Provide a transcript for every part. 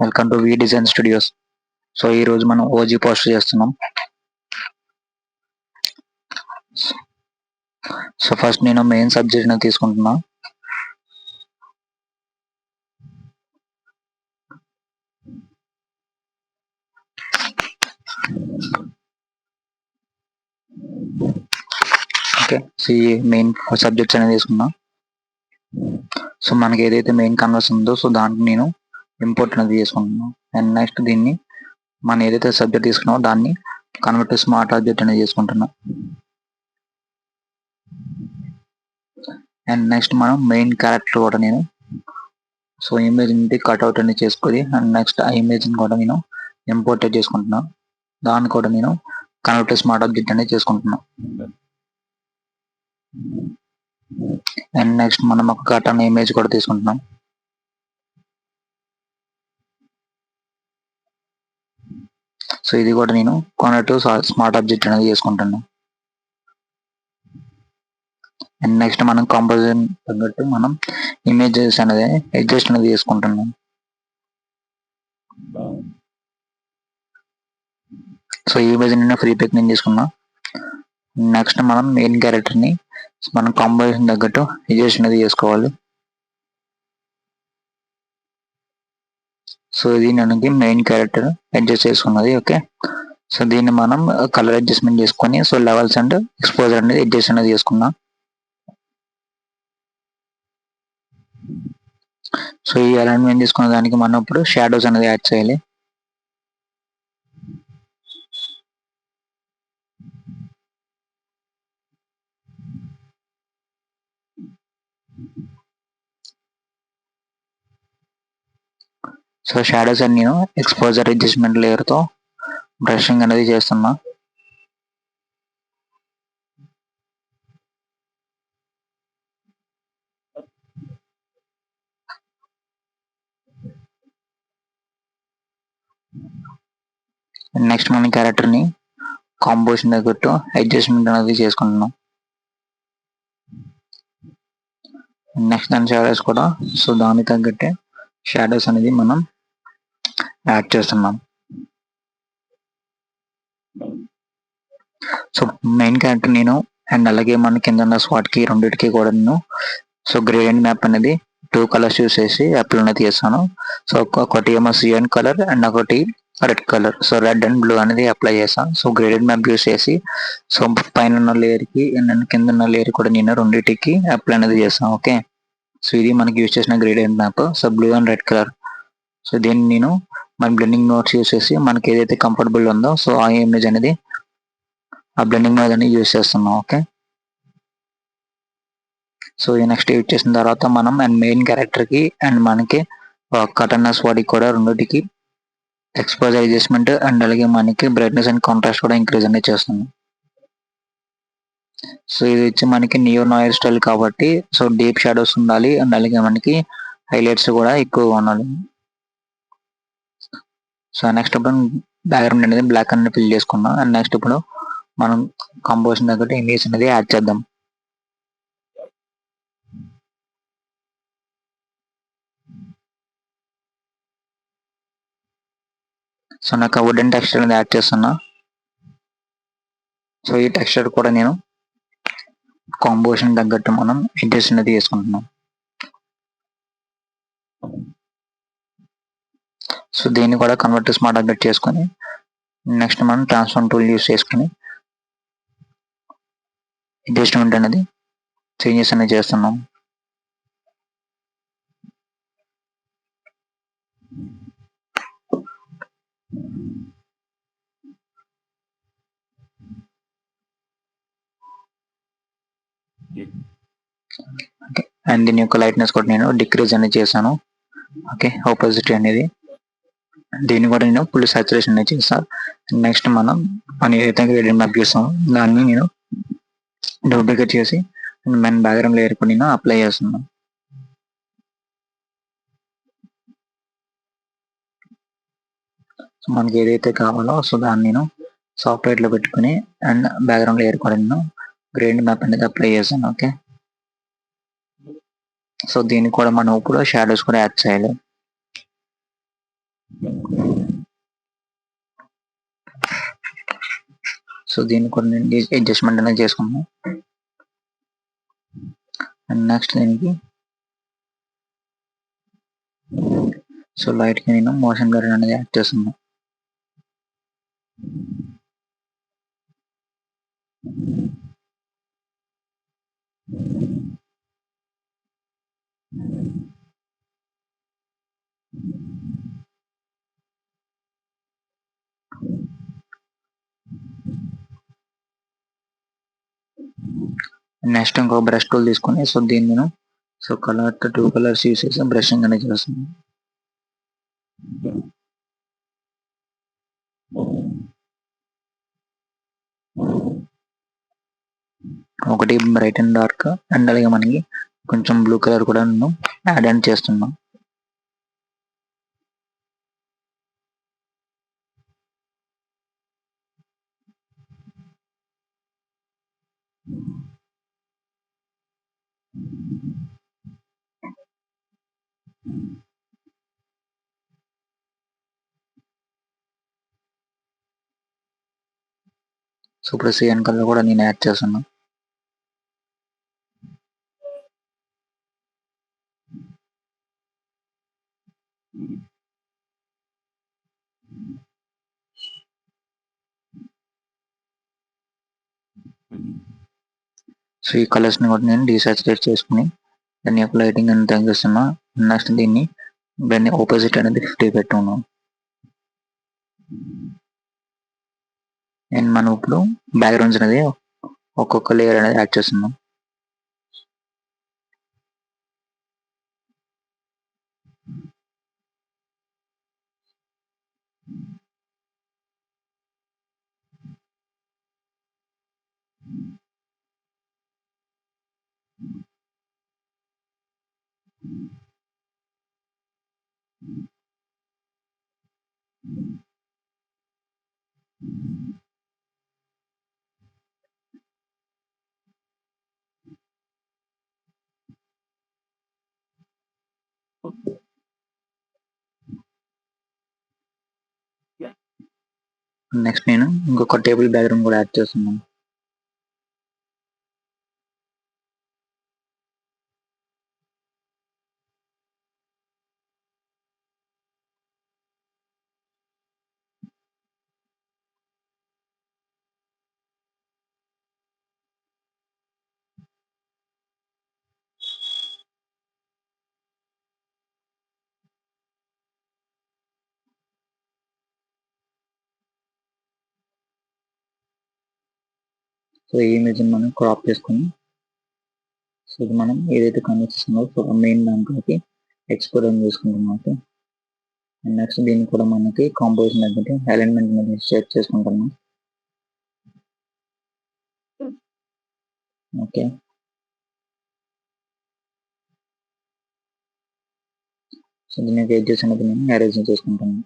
Welcome to V Design Studios. So ఈ రోజు మనం ఓజీ పోస్టర్ చేస్తున్నాం. సో ఫస్ట్ నేను మెయిన్ సబ్జెక్ట్ తీసుకుంటున్నా. ఓకే, సో ఈ మెయిన్ సబ్జెక్ట్స్ అనేది తీసుకున్నా. సో మనకి ఏదైతే మెయిన్ కన్వర్స్ ఉందో సో దానికి నేను ఇంపోర్ట్ అనేది చేసుకుంటున్నాను. అండ్ నెక్స్ట్ దీన్ని మనం ఏదైతే సబ్జెక్ట్ తీసుకున్నామో దాన్ని కన్వర్ట్ టు స్మార్ట్ ఆబ్జెక్ట్ అనేది చేసుకుంటున్నాం. అండ్ నెక్స్ట్ మనం మెయిన్ క్యారెక్టర్ కూడా నేను సో ఇమేజ్ నుండి కట్అవుట్ అనేది చేసుకొని అండ్ నెక్స్ట్ ఆ ఇమేజ్ని కూడా నేను ఇంపోర్ట్ చేసుకుంటున్నాను. దాన్ని కూడా నేను కన్వర్ట్ టు స్మార్ట్ ఆబ్జెక్ట్ అనేది చేసుకుంటున్నాను. అండ్ నెక్స్ట్ మనం ఒక కట్ అనే ఇమేజ్ కూడా తీసుకుంటున్నాం. సో ఇది కూడా నేను కన్వర్ట్ టు స్మార్ట్ ఆబ్జెక్ట్ అనేది చేసుకుంటున్నాను. అండ్ నెక్స్ట్ మనం కాంపోజిషన్ తగ్గట్టు మనం ఇమేజెస్ అనేది అడ్జస్ట్ అనేది చేసుకుంటున్నాం. సో ఈ ఇమేజ్ నేను ఫ్రీ పిక్ నేను తీసుకున్నా. నెక్స్ట్ మనం మెయిన్ క్యారెక్టర్ని మనం కాంపోజిషన్ తగ్గట్టు అడ్జస్ట్ అనేది చేసుకోవాలి. సో ఇది మనకి మెయిన్ క్యారెక్టర్ అడ్జస్ట్ చేసుకున్నది. ఓకే, సో దీన్ని మనం కలర్ అడ్జస్ట్మెంట్ చేసుకొని సో లెవెల్స్ అండ్ ఎక్స్పోజర్ అనేది అడ్జస్ట్ అనేది చేసుకున్నాం. సో ఈ అలైన్మెంట్ తీసుకున్న దానికి మనం ఇప్పుడు షాడోస్ అనేది యాడ్ చేయాలి. సో షాడోస్ అని నేను ఎక్స్పోజర్ అడ్జస్ట్మెంట్ లేయర్తో బ్రషింగ్ అనేది చేస్తున్నా. నెక్స్ట్ మన క్యారెక్టర్ని కాంపోజిషన్ తగ్గట్టు అడ్జస్ట్మెంట్ అనేది చేసుకుంటున్నాం. నెక్స్ట్ దాని షాడోస్ కూడా సో దానికి తగ్గట్టే షాడోస్ అనేది మనం యాడ్ చేస్తున్నాం. సో మెయిన్ క్యారెక్టర్ నేను అండ్ అలాగే మన కింద ఉన్న స్పాట్కి రెండింటికి కూడా నేను సో గ్రేడియంట్ మ్యాప్ అనేది 2 కలర్స్ యూస్ చేసి అప్లై అనేది చేస్తాను. సో ఒకటి ఏమో సియన్ కలర్ అండ్ ఒకటి red colour. So red and blue అనేది అప్లై చేస్తాను. సో గ్రేడియంట్ మ్యాప్ యూస్ చేసి సో పైన ఉన్న లేయర్కి అండ్ కింద ఉన్న లేయర్ కూడా నేను రెండింటికి అప్లై అనేది చేస్తాను. ఓకే, సో ఇది మనకి యూస్ చేసిన gradient map. So blue and red colour. So దీన్ని నేను మన బ్లెండింగ్ నోట్స్ యూస్ చేసి మనకి ఏదైతే కంఫర్టబుల్ ఉందో సో ఆ ఇమేజ్ అనేది ఆ బ్లెండింగ్ నోట్ అనేది యూస్ చేస్తున్నాం. ఓకే, సో ఈ నెక్స్ట్ యూజ్ చేసిన తర్వాత మనం అండ్ మెయిన్ క్యారెక్టర్కి అండ్ మనకి కటన్నస్ బాడీకి కూడా రెండింటికి ఎక్స్పోజర్ అడ్జస్ట్మెంట్ అండ్ అలాగే మనకి బ్రైట్నెస్ అండ్ కాంట్రాస్ట్ కూడా ఇంక్రీజ్ అనేది చేస్తుంది. సో ఇది వచ్చి మనకి నియో నాయిర్ స్టైల్ కాబట్టి సో డీప్ షాడోస్ ఉండాలి అండ్ అలాగే మనకి హైలైట్స్ కూడా ఎక్కువగా ఉండాలి. సో నెక్స్ట్ ఇప్పుడు బ్యాక్గ్రౌండ్ అనేది బ్లాక్ అనేది ఫిల్ చేసుకున్నాం. అండ్ నెక్స్ట్ ఇప్పుడు మనం కంపోజిషన్ తగ్గట్టు ఇమేజ్ అనేది యాడ్ చేద్దాం. సో నాకు వుడెన్ టెక్స్చర్ అనేది యాడ్ చేస్తున్నా. సో ఈ టెక్స్చర్ కూడా నేను కాంపోజిషన్ తగ్గట్టు మనం అడ్జస్ట్ అనేది చేసుకుంటున్నాం. సో దీన్ని కూడా కన్వర్ట్ టు స్మార్ట్ ఆబ్జెక్ట్ చేసుకొని నెక్స్ట్ మనం ట్రాన్స్ఫార్మ్ టూల్ యూస్ చేసుకొని అడ్జస్ట్మెంట్ అనేది చేంజెస్ అనేది చేస్తున్నాం. ఓకే, అండ్ దీని యొక్క లైట్నెస్ కూడా నేను డిక్రీజ్ అనేది చేశాను. ఓకే, ఆపోజిటీ అనేది దీన్ని కూడా నేను ఫుల్ సాచురేషన్ అనేది చేస్తాను. నెక్స్ట్ మనం ఏదైతే గ్రేడియంట్ మ్యాప్ చేస్తామో దాన్ని నేను డూప్లికేట్ చేసి మన బ్యాక్గ్రౌండ్ లేయర్ కూడా నేను అప్లై చేస్తున్నాను. సో మనకి ఏదైతే కావాలో సో దాన్ని నేను సాఫ్ట్వేర్లో పెట్టుకుని అండ్ బ్యాక్గ్రౌండ్ లేయర్ కూడా నేను గ్రేడియంట్ మ్యాప్ అనేది అప్లై చేశాను. ఓకే, సో దీనికి కూడా మనం ఇప్పుడు షాడోస్ కూడా యాడ్ చేయాలి. సో దీన్ని కూడా నేను అడ్జస్ట్మెంట్ అనేది చేసుకున్నాను. అండ్ నెక్స్ట్ దీనికి సో లైట్గా నేను మోషన్ బ్లర్ అనేది యాడ్ చేస్తున్నాను. నెక్స్ట్ ఇంకో బ్రష్ టూల్ తీసుకొని సో దీన్ని నేను సో కలర్ 2 కలర్స్ యూస్ చేసి బ్రషింగ్ అనేది చేస్తున్నాను. ఒకటి బ్రైట్ అండ్ డార్క్ అండ్ అలాగే మనకి కొంచెం బ్లూ కలర్ కూడా నేను యాడ్ అండ్ చేస్తున్నాను. సో ఇప్పుడు సిఎన్ కలర్ కూడా నేను యాడ్ చేస్తున్నాను. సో ఈ కలర్స్ ని కూడా నేను డీసాచురేట్ చేసుకుని దాని యొక్క లైటింగ్ అనేది తగ్గిస్తున్నా. నెక్స్ట్ దాన్ని ఆపోజిట్ అనేది 50 పెట్టుకున్నాం. అండ్ మనం ఇప్పుడు బ్యాక్గ్రౌండ్స్ అనేది ఒక్కొక్క లేయర్ అనేది యాడ్ చేస్తున్నాం. నెక్స్ట్ నేను ఇంకొక టేబుల్ బ్యాక్గ్రౌండ్ కూడా యాడ్ చేస్తున్నాను. సో ఈ ఇమేజ్ మనం క్రాప్ చేసుకొని సో ఇది మనం ఏదైతే కనెక్ట్ చేస్తున్నామో సో మెయిన్ దాంట్లోకి ఎక్స్పోర్ట్ అని చేసుకుంటున్నాం. ఓకే, అండ్ నెక్స్ట్ దీన్ని కూడా మనకి కాంపోజిషన్ అనేది అలైన్మెంట్ అనేది సెట్ చేసుకుంటున్నాం. ఓకే, సో దీనికి ఎడ్జెస్ అనేది నేను అరేంజ్ చేసుకుంటాను.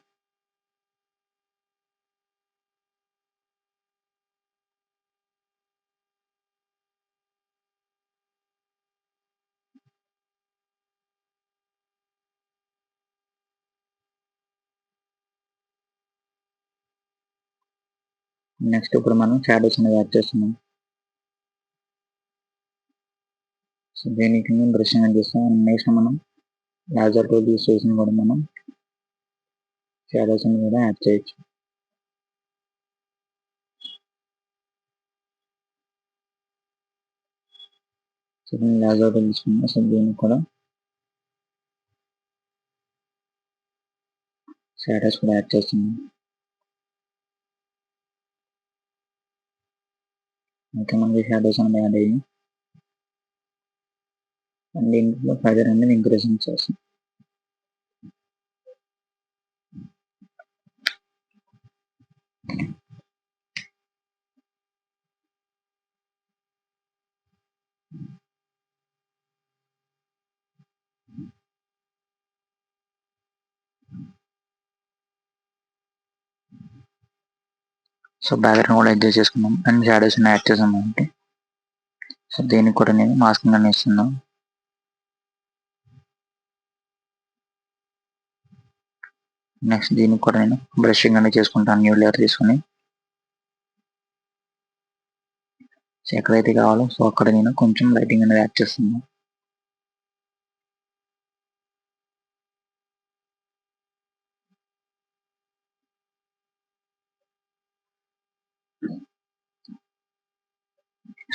నెక్స్ట్ ఇప్పుడు మనం షాడోస్ అనేది యాడ్ చేస్తున్నాం. సో దీనికి మేము బ్రషింగ్ అని చేస్తాం. నెక్స్ట్ మనం లాజర్ టూల్ యూస్ చేసిన కూడా మనం షాడోస్ అని కూడా యాడ్ చేయొచ్చు. సో నేను లాజర్ టూల్ తీసుకున్నాను. సో దీనికి కూడా షాడోస్ కూడా యాడ్ చేస్తున్నాం. ఇంకా మనకి షాడోస్ అనేది యాడ్ అయ్యి అండ్ దీంట్లో ఫైదర్ అనేది ఇంక్రీజ్ చేస్తాం. సో బ్యాక్గ్రౌండ్ కూడా అడ్జస్ట్ చేసుకున్నాం అండ్ షాడోస్ యాడ్ చేసాం అంటే సో దీనికి కూడా నేను మాస్కింగ్ అని ఇస్తున్నాను. నెక్స్ట్ దీనికి కూడా నేను బ్రషింగ్ అనేది చేసుకుంటాను న్యూ లేయర్ తీసుకొని. సో ఎక్కడైతే కావాలో సో అక్కడ నేను కొంచెం లైటింగ్ అనేది యాడ్ చేస్తున్నాను.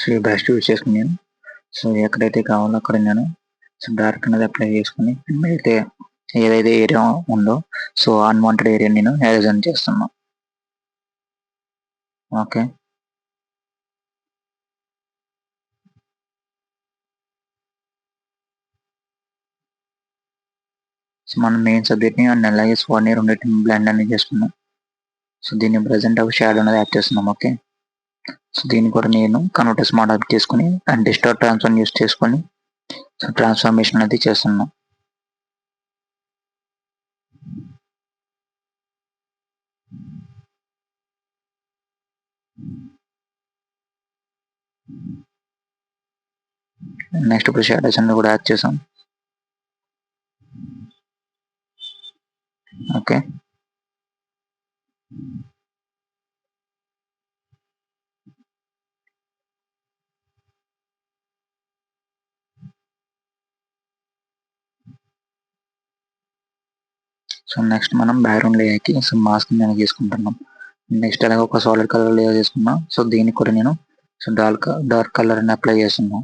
సో ఈ బ్రష్ యూజ్ చేసుకుని నేను సో ఎక్కడైతే కావాలో అక్కడ నేను సో డార్క్ అనేది అప్లై చేసుకుని అయితే ఏదైతే ఏరియా ఉందో సో అన్వాంటెడ్ ఏరియా నేను ఎరేజన్ చేస్తున్నాను. ఓకే, సో మనం మెయిన్ సబ్జెక్ట్ని అండ్ అలాగే స్వాడ్ని రెండింటిని బ్లెండ్ అనేది చేసుకున్నాం. సో దీన్ని ప్రజెంట్ ఒక షాడో అనేది యాడ్ చేస్తున్నాం. ఓకే, సో దీన్ని కూడా నేను కన్వర్టర్స్ మోడల్ తీసుకుని అండ్ డిస్టార్ట్ ట్రాన్స్ఫార్మ్ యూస్ చేసుకొని సో ట్రాన్స్ఫర్మేషన్ అనేది చేస్తున్నాం. నెక్స్ట్ ఇప్పుడు షాడోస్ అన్ని కూడా యాడ్ చేసాం. ఓకే, సో నెక్స్ట్ మనం బ్యాక్గ్రౌండ్ లేయర్కి సో మాస్క్ నేను తీసుకుంటున్నాం. నెక్స్ట్ అలాగే ఒక సాలిడ్ కలర్ లేయర్ తీసుకున్నాం. సో దీనికి కూడా నేను సో డార్క్ కలర్ అని అప్లై చేస్తున్నాం.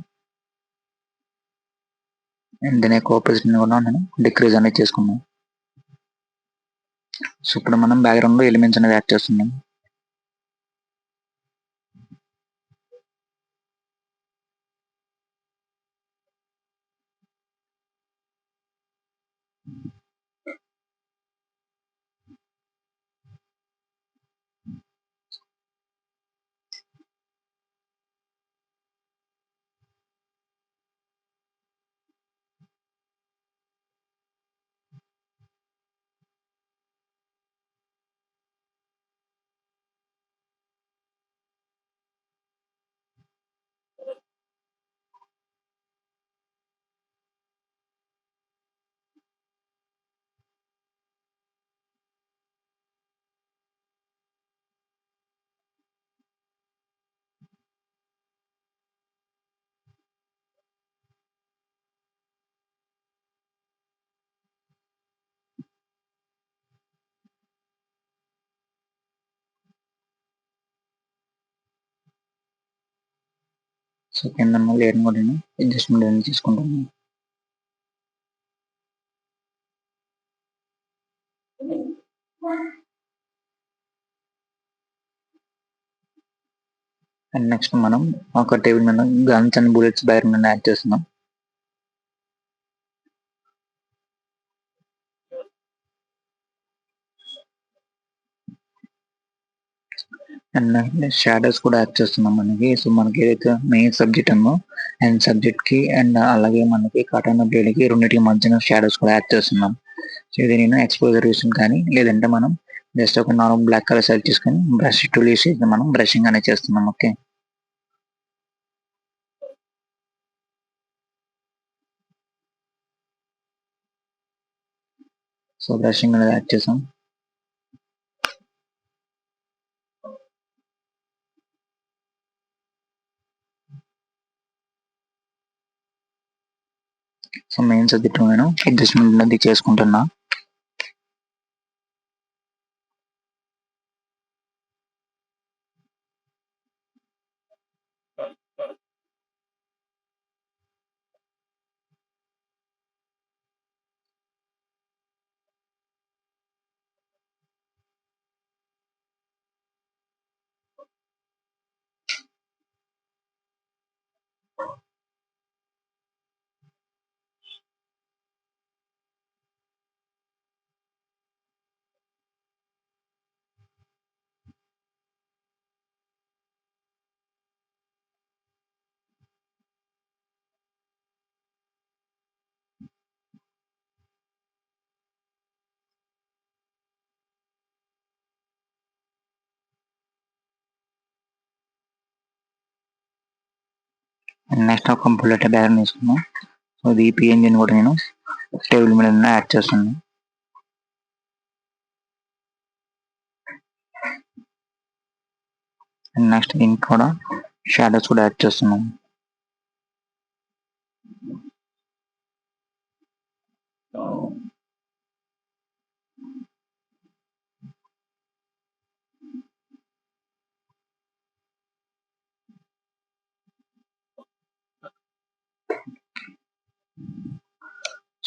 అండ్ దీని యొక్క ఆపోజిట్ కూడా నేను డిక్రీజ్ అనేది చేసుకున్నాం. సో ఇప్పుడు మనం బ్యాక్గ్రౌండ్ లో ఎలిమెంట్స్ అనేది యాడ్ చేస్తున్నాం. సో కింద లేయర్ కూడా నేను అడ్జస్ట్మెంట్ అనేది తీసుకుంటున్నాను. అండ్ నెక్స్ట్ మనం ఒక టేబుల్ మీద గన్స్ అండ్ బుల్లెట్స్ బ్యాగ్ మీద యాడ్ చేస్తున్నాం. అండ్ షాడోస్ కూడా యాడ్ చేస్తున్నాం మనకి. సో మనకి ఏదైతే మెయిన్ సబ్జెక్ట్ ఉందో అండ్ సబ్జెక్ట్ కి అండ్ అలాగే మనకి కాటన్ బ్లేడ్ కి రెండింటికి మధ్యన షాడోస్ కూడా యాడ్ చేస్తున్నాం. సో ఇది నేను ఎక్స్పోజర్ యూస్ కానీ లేదంటే మనం జస్ట్ ఒక నార్మల్ బ్లాక్ కలర్ సెలెక్ట్ చేసుకొని బ్రష్ టూల్ యూస్ చేసి మనం బ్రషింగ్ అనేది చేస్తున్నాం. ఓకే, సో బ్రషింగ్ అనేది యాడ్ చేసాం. సో మెయిన్ సబ్జెక్ట్ నేను అడ్జస్ట్మెంట్ అనేది చేసుకుంటున్నా. అండ్ నెక్స్ట్ ఒక బుల్లెట్ బ్యాగ్ తీసుకున్నాం. సో ఇది పిఎన్జిని కూడా నేను టేబుల్ మీద యాడ్ చేస్తున్నాను. అండ్ నెక్స్ట్ దీనికి కూడా షాడోస్ కూడా యాడ్ చేస్తున్నాం.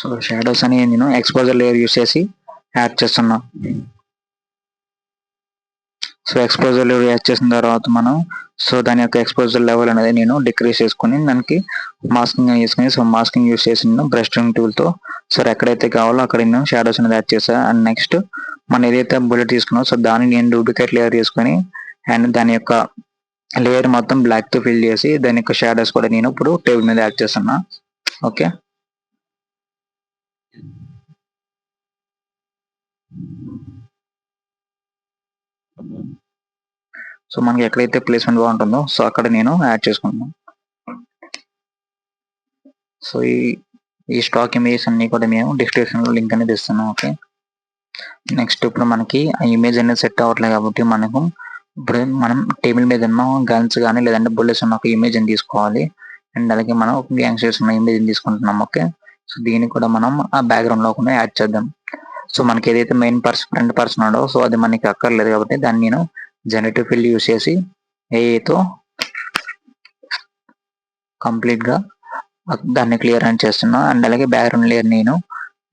సో షాడోస్ అని నేను ఎక్స్పోజర్ లేయర్ యూస్ చేసి యాడ్ చేస్తున్నా. సో ఎక్స్పోజర్ లెవెల్ యాడ్ చేసిన తర్వాత మనం సో దాని యొక్క ఎక్స్పోజర్ లెవెల్ అనేది నేను డిక్రీస్ చేసుకుని దానికి మాస్కింగ్ చేసుకుని సో మాస్కింగ్ యూస్ చేసి నేను బ్రష్ ట్రిమ్ టూల్తో సో ఎక్కడైతే కావాలో అక్కడ నేను షాడోస్ అనేది యాడ్ చేశాను. అండ్ నెక్స్ట్ మనం ఏదైతే బుల్లెట్ తీసుకున్నామో సో దాన్ని నేను డూప్లికేట్ లేయర్ తీసుకొని అండ్ దాని యొక్క లేయర్ మొత్తం బ్లాక్ తో ఫిల్ చేసి దాని యొక్క షాడోస్ కూడా నేను ఇప్పుడు టేబుల్ మీద యాడ్ చేస్తున్నా. ఓకే, సో మనకి ఎక్కడైతే ప్లేస్మెంట్ బాగుంటుందో సో అక్కడ నేను యాడ్ చేసుకుంటున్నాను. సో ఈ స్టాక్ ఇమేజెస్ అన్ని కూడా మేము డిస్క్రిప్షన్ లో లింక్ అనేది ఇస్తున్నాం. ఓకే, నెక్స్ట్ ఇప్పుడు మనకి ఆ ఇమేజ్ అనేది సెట్ అవ్వట్లేదు కాబట్టి మనకు ఇప్పుడు మనం టేబుల్ మీద ఉన్న గన్స్ కానీ లేదంటే బుల్లెట్స్ ఉన్న ఒక ఇమేజ్ అని తీసుకోవాలి. అండ్ అలాగే మనం గ్యాంగ్స్టర్స్ ఉన్న ఇమేజ్ తీసుకుంటున్నాం. ఓకే, సో దీన్ని కూడా మనం ఆ బ్యాక్గ్రౌండ్ లో కూడా యాడ్ చేద్దాం. సో మనకి ఏదైతే మెయిన్ ఫ్రంట్ పర్సన్ ఉండో సో అది మనకి అక్కర్లేదు కాబట్టి దాన్ని నేను జనరేటివ్ ఫిల్ యూస్ చేసి ఏతో కంప్లీట్ గా దాన్ని క్లియర్ అని చేస్తున్నా. అండ్ అలాగే బ్యాక్గ్రౌండ్ లేయర్ నేను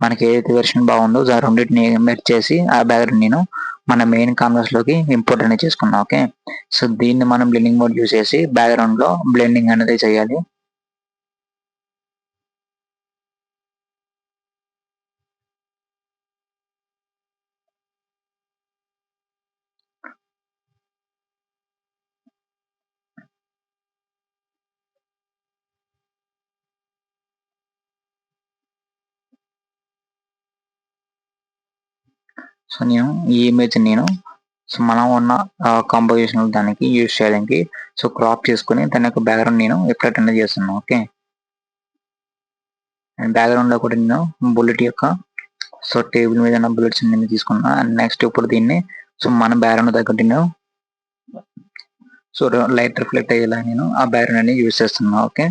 మనకి ఏదైతే వెర్షన్ బాగుందో ఆ రెండింటిని మెర్జ్ చేసి ఆ బ్యాక్గ్రౌండ్ నేను మన మెయిన్ కాన్వాస్ లోకి ఇంపోర్ట్ అనేది చేసుకున్నాం. ఓకే, సో దీన్ని మనం బ్లెండింగ్ మోడ్ యూస్ చేసి బ్యాక్గ్రౌండ్ లో బ్లెండింగ్ అనేది చేయాలి. సో నేను ఈ ఇమేజ్ నేను సో మనం ఉన్న కాంపోజిషన్ దానికి యూజ్ చేయడానికి సో క్రాప్ చేసుకుని దాని యొక్క బ్యాక్గ్రౌండ్ నేను ఎఫెక్ట్ అనేది చేస్తున్నాను. ఓకే, అండ్ బ్యాక్గ్రౌండ్ లో కూడా నేను బుల్లెట్ యొక్క సో టేబుల్ మీద ఉన్న బుల్లెట్స్ నేను తీసుకున్నా. అండ్ నెక్స్ట్ ఇప్పుడు దీన్ని సో మన బ్యాక్గ్రౌండ్ తగ్గట్టు నేను సో లైట్ రిఫ్లెక్ట్ అయ్యేలా నేను ఆ బ్యాక్గ్రౌండ్ అనేది యూజ్ చేస్తున్నా. ఓకే,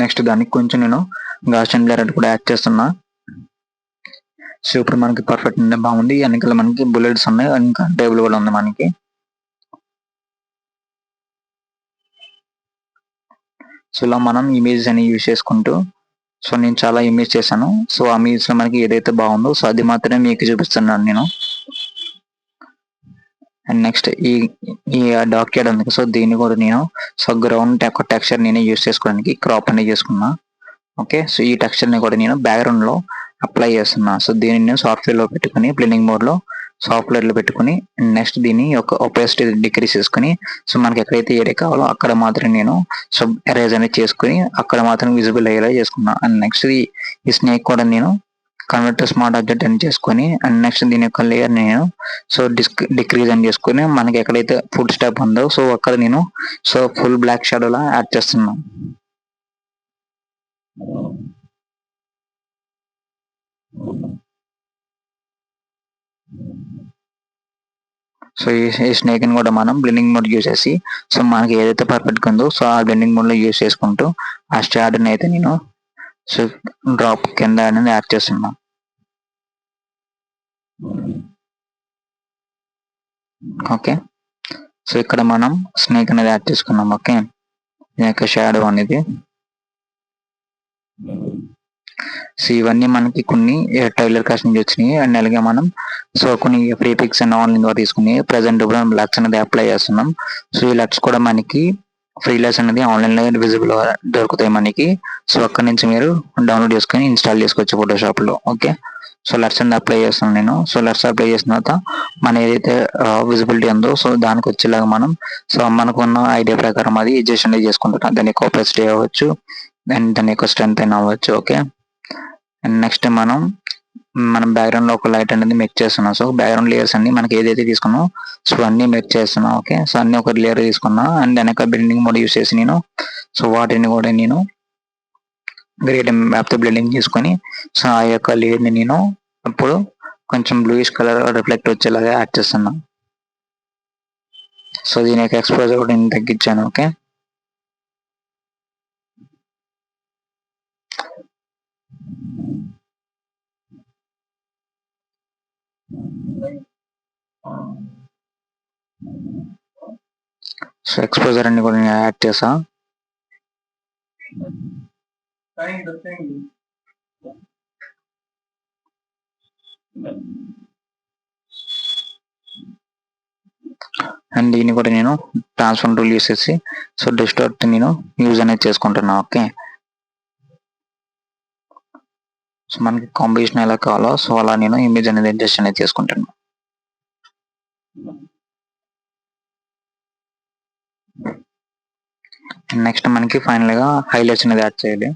నెక్స్ట్ దానికి కొంచెం నేను గాషన్ బ్లర్ కూడా యాడ్ చేస్తున్నా. సో ఇప్పుడు మనకి పర్ఫెక్ట్ బాగుంది. వెనకాల మనకి బుల్లెట్స్ ఉన్నాయి, ఇంకా టేబుల్ కూడా ఉంది మనకి. సో ఇలా మనం ఇమేజ్ అని యూజ్ చేసుకుంటూ సో నేను చాలా ఇమేజ్ చేశాను. సో ఆ ఇమేజ్ లో మనకి ఏదైతే బాగుందో సో అది మాత్రమే మీకు చూపిస్తున్నాను నేను. అండ్ నెక్స్ట్ ఈ డాక్యుమెంట్ ఉంది సో దీన్ని కూడా నేను సో గ్రౌండ్ యొక్క టెక్స్చర్ నేను యూజ్ చేసుకోవడానికి క్రాప్ అనేది చేసుకున్నా. ఓకే, సో ఈ టెక్స్చర్ ని కూడా నేను బ్యాక్గ్రౌండ్ లో అప్లై చేస్తున్నా. సో దీన్ని నేను సాఫ్ట్వేర్ లో పెట్టుకుని బ్లెండింగ్ మోడ్ లో సాఫ్ట్వేర్ లో పెట్టుకుని నెక్స్ట్ దీన్ని ఒక ఒపాసిటీ డిక్రీస్ చేసుకుని సో మనకి ఎక్కడైతే ఏరియా కావాలో అక్కడ మాత్రం నేను సో ఎరేజ్ అనేది చేసుకుని అక్కడ మాత్రం విజిబుల్ అయ్యేలా చేసుకున్నా. అండ్ నెక్స్ట్ ఈ స్నేక్ కూడా నేను కన్వర్ట్ స్మార్ట్ ఆబ్జెక్ట్ అని చేసుకొని అండ్ నెక్స్ట్ దీని యొక్క లేయర్ నేను సో డిక్రీజ్ అని చేసుకుని మనకి ఎక్కడైతే ఫుడ్ స్టెప్ ఉందో సో అక్కడ నేను సో ఫుల్ బ్లాక్ షాడోలా యాడ్ చేస్తున్నాను. సో ఈ స్నేక్ ని కూడా మనం బ్లెండింగ్ మోడ్ యూజ్ చేసి సో మనకి ఏదైతే పర్ఫెక్ట్ ఉందో సో ఆ బ్లెండింగ్ మోడ్ లో యూజ్ చేసుకుంటూ ఆ స్టార్ట్ అయితే నేను సో డ్రాప్ కింద అనేది యాడ్ చేస్తున్నా. ఓకే, సో ఇక్కడ మనం స్నేక్ అనేది యాడ్ చేసుకున్నాం. ఓకే, దీని యొక్క షాడో అనేది సో ఇవన్నీ మనకి కొన్ని టైలర్ కాస్ట్ నుంచి వచ్చినాయి. అండ్ అలాగే మనం సో కొన్ని ఫ్రీ పిక్స్ అండ్ ఆన్లైన్ ద్వారా తీసుకుని ప్రజెంట్ ఇప్పుడు లక్స్ అనేది అప్లై చేస్తున్నాం. సో ఈ లక్స్ కూడా మనకి ఫ్రీలాన్స్ అనేది ఆన్లైన్ లో విజిబుల్ దొరుకుతాయి మనకి. సో అక్కడ నుంచి మీరు డౌన్లోడ్ చేసుకొని ఇన్స్టాల్ చేసుకోవచ్చు ఫోటోషాప్ లో. ఓకే, సో లెట్స్ అనేది అప్లై చేస్తున్నాను నేను. సో లెట్స్ అప్లై చేసిన తర్వాత మన ఏదైతే విజిబిలిటీ ఉందో సో దానికి వచ్చేలాగా మనం సో మనకున్న ఐడియా ప్రకారం అది అడ్జస్ట్ అనేది చేసుకుంటున్నాం. దాని యొక్క ఒపాసిటీ అవ్వచ్చు అండ్ దాని యొక్క స్ట్రెంత్ అయినా అవ్వచ్చు. ఓకే, అండ్ నెక్స్ట్ మనం బ్యాక్గ్రౌండ్ లో ఒక లైట్ అనేది మెక్ చేస్తున్నాం. సో బ్యాక్గ్రౌండ్ లేయర్స్ అన్ని మనకి ఏదైతే తీసుకున్నాం సో అన్ని మెక్ చేస్తున్నాం. ఓకే, సో అన్ని ఒక లేయర్ తీసుకున్నా అండ్ వెనక బ్లెండింగ్ మోడ్ యూస్ చేసి నేను సో వాటిని కూడా నేను గ్రేడ్ మ్యాప్ తో బ్లెండింగ్ చేసుకొని సో ఆ యొక్క లేయర్ ని నేను ఇప్పుడు కొంచెం బ్లూయిష్ కలర్ రిఫ్లెక్ట్ వచ్చేలాగా యాడ్ చేస్తున్నా. సో దీని యొక్క ఎక్స్పోజర్ కూడా నేను తగ్గించాను. ఓకే, సో ఎక్స్పోజర్ అన్ని కూడా నేను యాడ్ చేసా. అండ్ దీన్ని కూడా నేను ట్రాన్స్ఫార్మ్ టూల్ యూస్ చేసి సో డిస్టార్ట్ నేను యూజ్ అనేది చేసుకుంటున్నా. ఓకే, సో మనకి కాంబినేషన్ ఎలా కావాలో సో అలా నేను ఇమేజ్ అనేది అడ్జస్ట్ అనేది చేసుకుంటాను. నెక్స్ట్ మనకి ఫైనల్ గా హైలైట్స్ అనేది యాడ్ చేయాలి.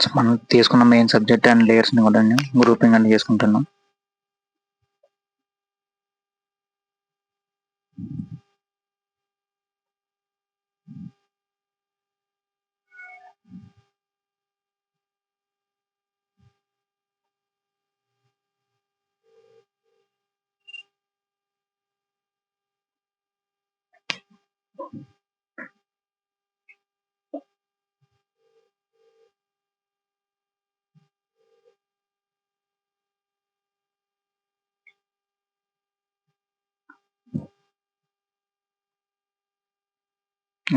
సో మనం తీసుకున్న మెయిన్ సబ్జెక్ట్ అండ్ లేయర్స్ ని కూడా నేను గ్రూపింగ్ అనేది చేసుకుంటున్నాం.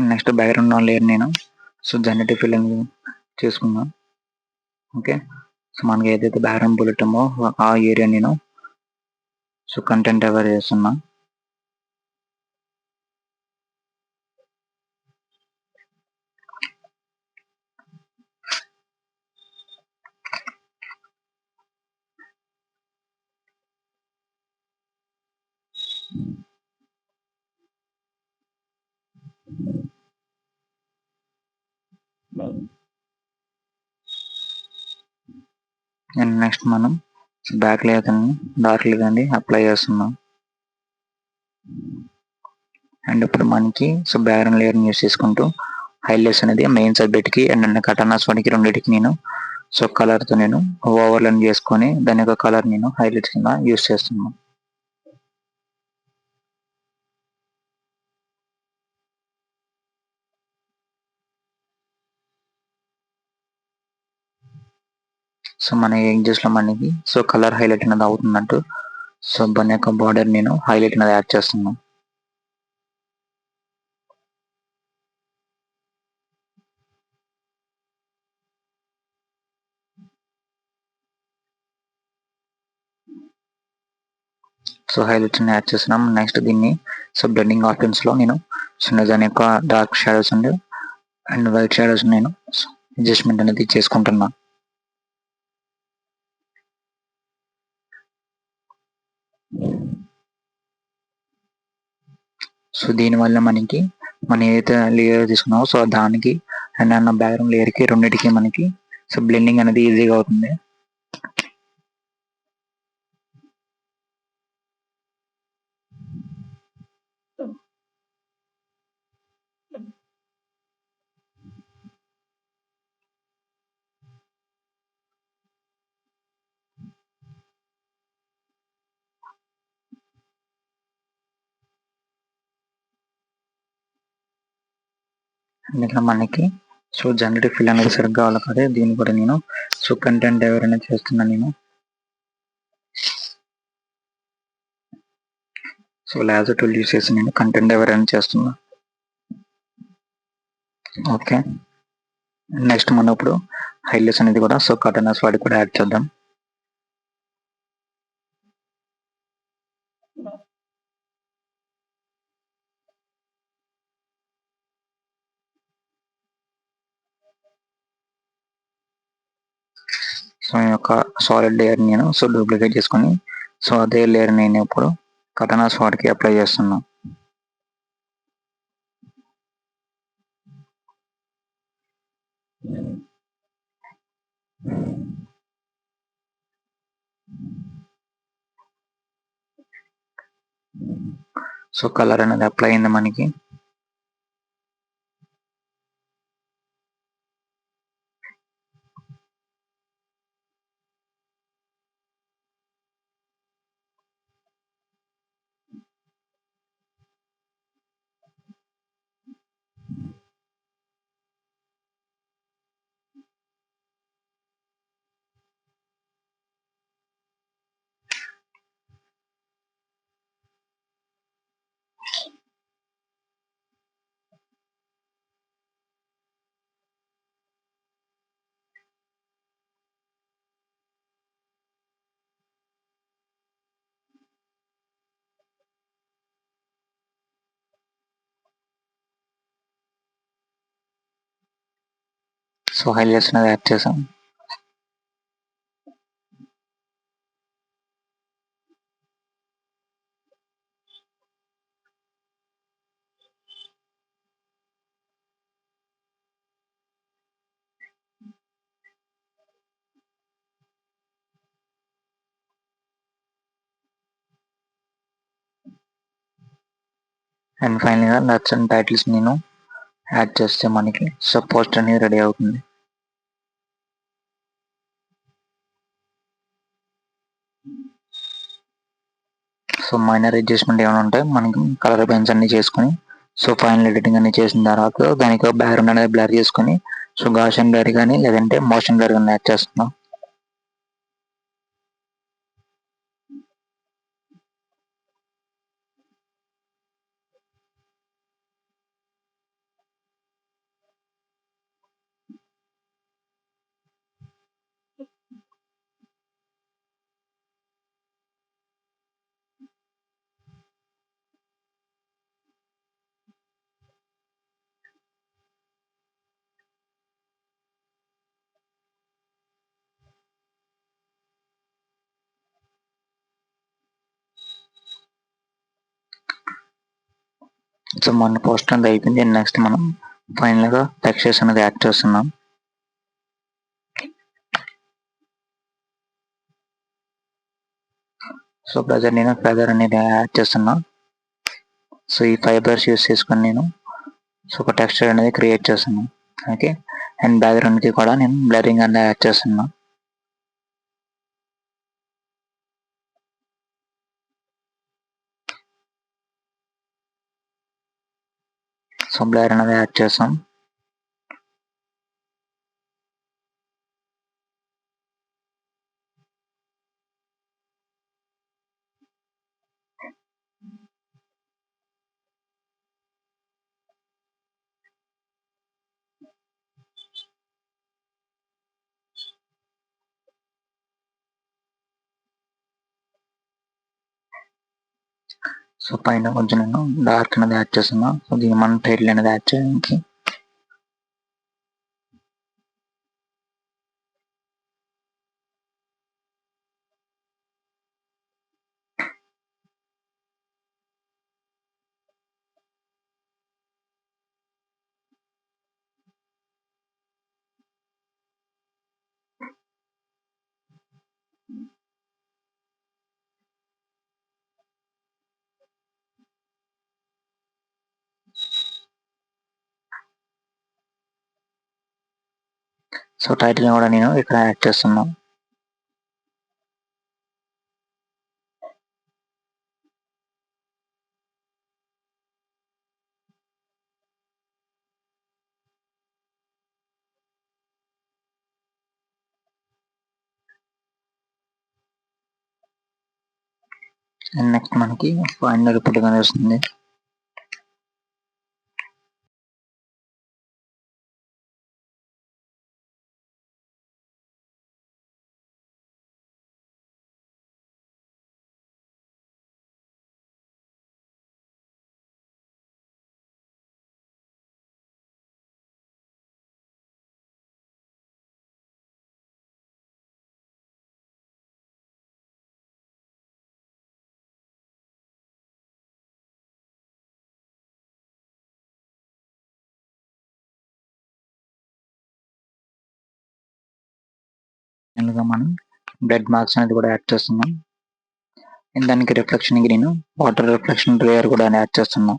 నెక్స్ట్ బ్యాక్గ్రౌండ్ లేయర్ నేను సో జనరేటివ్ ఫిల్లింగ్ చేసుకున్నాం. ఓకే, సో మనకి ఏదైతే బ్యాక్గ్రౌండ్ బుల్లెట్ ఏమో ఆ ఏరియా నేను సో కంటెంట్ ఎవర్ చేస్తున్నా. అండ్ నెక్స్ట్ మనం బ్యాక్ లేయర్ డార్క్ లేదండి అప్లై చేస్తున్నాం. అండ్ ఇప్పుడు మనకి సో బ్యాక్గ్రౌండ్ లేయర్ యూస్ చేసుకుంటూ హైలైట్స్ అనేది మెయిన్ సబ్జెక్ట్ కి అండ్ కటనాస్ వానికి రెండింటికి నేను సో కలర్ తో నేను ఓవర్లైన్ చేసుకొని దాని యొక్క కలర్ నేను హైలైట్స్ కింద యూస్ చేస్తున్నాను. సో మన ఎడ్జెస్ లో మనకి సో కలర్ హైలైట్ అనేది అవుతున్నట్టు సో దాని యొక్క బార్డర్ నేను హైలైట్ అనేది యాడ్ చేస్తున్నాను. సో సో హైలైట్స్ యాడ్ చేస్తున్నాం. నెక్స్ట్ దీన్ని సో బ్లెండింగ్ ఆప్షన్స్లో నేను దాని యొక్క dark shadows and white shadows నేను అడ్జస్ట్మెంట్ అనేది చేసుకుంటున్నా. సో దీనివల్ల మనకి మనం ఏదైతే లేయర్ తీసుకున్నామో సో దానికి అండ్ అన్న బ్యాక్గ్రౌండ్ లేయర్కి రెండింటికి మనకి సో బ్లెండింగ్ అనేది ఈజీగా అవుతుంది. అందుకని మనకి సో జనరేటివ్ ఫిల్ అనేది సరిగ్గా కావాలి కదా, దీన్ని కూడా నేను సో కంటెంట్ ఎవరైనా చేస్తున్నాను నేను. సో లాజర్ టూల్ యూస్ చేసి నేను కంటెంట్ ఎవరైనా చేస్తున్నా. ఓకే, నెక్స్ట్ మనం ఇప్పుడు హైలైట్స్ అనేది కూడా సో కటనర్స్ వాడికి కూడా యాడ్ చేద్దాం. సో ఈ యొక్క సాలిడ్ లేయర్ నేను సో డూప్లికేట్ చేసుకొని సో అదే లేయర్ నేను ఇప్పుడు కటనర్స్ వాడికి అప్లై చేస్తున్నా. సో కలర్ అనేది అప్లై అయింది మనకి. సో హైలైట్స్ అనేది యాడ్ చేసాం. అండ్ ఫైనల్గా నచ్చని టైటిల్స్ నేను యాడ్ చేస్తే మనకి సో పోస్టర్ అనేది రెడీ అవుతుంది. సో మైనర్ అడ్జస్ట్మెంట్ ఏమైనా ఉంటే మనకి కలర్ పెన్స్ అన్ని చేసుకొని సో ఫైనల్ ఎడిటింగ్ అన్ని చేసిన తర్వాత దానికి బ్యాక్గ్రౌండ్ అనేది బ్లర్ చేసుకొని సో గాషన్ బ్లర్ కానీ లేదంటే మోషన్ బ్లర్ కానీ యాడ్ చేస్తున్నాం. సో మన పోస్టర్ అంతా అయిపోయింది. నెక్స్ట్ మనం ఫైనల్గా టెక్స్చర్స్ అనేది యాడ్ చేస్తున్నాం. సో ప్రజెంట్ నేను ఫెదర్ అనేది యాడ్ చేస్తున్నా. సో ఈ ఫైబర్స్ యూస్ చేసుకొని నేను సో ఒక టెక్స్చర్ అనేది క్రియేట్ చేస్తున్నాను. ఓకే, అండ్ బ్యాక్గ్రౌండ్కి కూడా నేను బ్లరింగ్ అనేది యాడ్ చేస్తున్నా. సో బ్లర్ అనేది యాడ్ చేస్తాం. సో పైన కొంచెం నేను డార్క్ అనేది యాడ్ చేస్తున్నా. సో దీన్ని మనం టైటిల్ అనేది యాడ్ చేయడానికి. సో టైటిల్ కూడా నేను ఇక్కడ యాడ్ చేస్తున్నాను. అండ్ నెక్స్ట్ మనకి ఫైనల్ రిపోర్ట్ అనేది వస్తుంది. ఫైనల్గా మనం బ్లడ్ మార్క్స్ అనేది కూడా యాడ్ చేస్తున్నాం. అండ్ దానికి రిఫ్లెక్షన్కి నేను వాటర్ రిఫ్లెక్షన్ లేయర్ కూడా యాడ్ చేస్తున్నాం.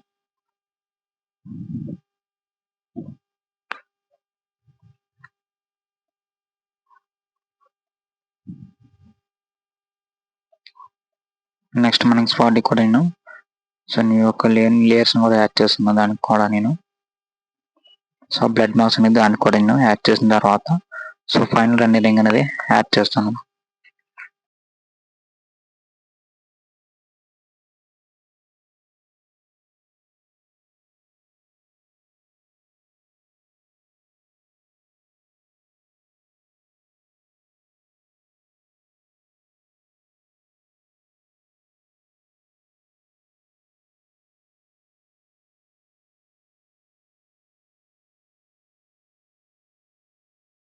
నెక్స్ట్ మనకి స్పాట్కి కూడా నేను సో నీ యొక్క లేయర్స్ కూడా యాడ్ చేస్తున్నాను దానికి కూడా నేను. సో బ్లడ్ మార్క్స్ అనేది దానికి కూడా నేను యాడ్ చేసిన తర్వాత సో ఫైనల్ రన్నింగ్ అనేది యాడ్ చేస్తాను.